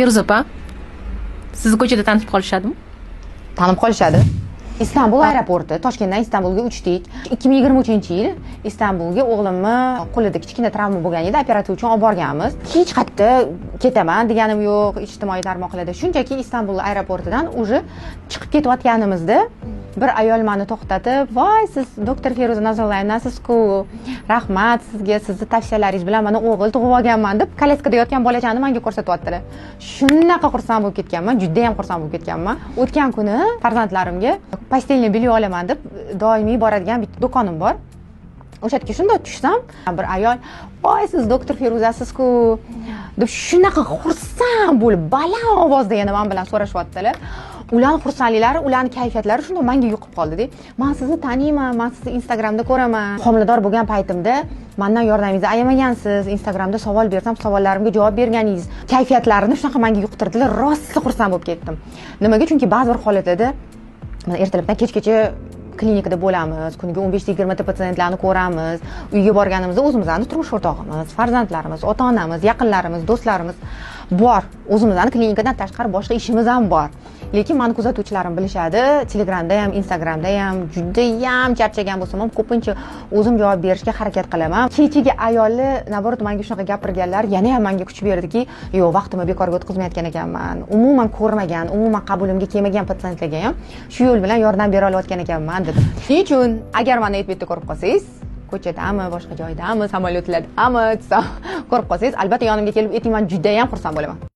Feruza opa, sizni ko'chada tanishib qolishadimi? Tanib qolishadi. Istanbul aeroporti, Toshkentdan Istanbulga uchdik. 2023-yil Istanbulga o'g'limni qo'lida kichkina travma bo'lgan edi, operatsiya uchun olib borganmiz. Hech qayerda ketaman deganim yo'q, ijtimoiy tarmoqlarda. Shunchaki Istanbul aeroportidan уже chiqib ketayotganimizda bir ayol meni to'xtatib, "Voy, siz doktor Feruza Nazolayevnasiz-ku. Rahmat sizga, sizni tavsiyalaringiz bilan mana o'g'il tug'ib olganman" deb koleskada yotgan bolachani menga ko'rsatyaptilar. Shunaqa xursand bo'lib ketganman, juda ham xursand bo'lib ketganman. O'tgan kuni farzandlarimga pastelni bilib olaman deb doimiy boradigan bitta do'konim bor. O'sha yerga shunday tushsam, bir ayol, "Voy, siz doktor Feruzasiz-ku" deb shunaqa xursand bo'lib, baland ovozda yana men bilan so'rashyaptilar. Ularning xursandliklari, ularning kayfiyatlari shunday menga yuqib qoldi-da. "Men sizni taniyman, men sizni Instagramda ko'raman. Homilador bo'lgan paytimda mendan yordamingizni ayamagansiz. Instagramda savol bersam, savollarimga javob berganingiz." Kayfiyatlarini shunaqa menga yuqtirdilar, rosa xursand bo'lib ketdim. Nimaga? Chunki ba'zi bir holatlarda ertalabdan kechgacha klinikada bo'lamiz, kuniga 15-20 ta patsientlarni ko'ramiz. Uyga borganimizda o'zimizning turmush o'rtog'imiz, farzandlarimiz, ota-onamiz, yaqinlarimiz, do'stlarimiz bor. O'zimizning klinikadan tashqari boshqa ishimiz ham bor. Lekin meni kuzatuvchilarim bilishadi, Telegramda ham, Instagramda ham juda ham charchagan bo'lsam ham ko'pincha o'zim javob berishga harakat qilaman. Kechagi ayolni naborot menga shunaqa gapirganlar yana ham menga kuch berdiki, "Yo'q, vaqtimni bekorga o'tkazmayotgan ekanman. Umuman ko'rmagan, umuman qabulimga kelmagan patsientlarga ham shu yo'l bilan yordam bera olayotgan ekanman" dedim. Shuning uchun agar meni aytib ko'rib qolsangiz, ko'chadami, boshqa joydami, samolyotlardami, ko'rib qolsangiz, albatta yonimga kelib ayting, men juda ham xursand bo'laman.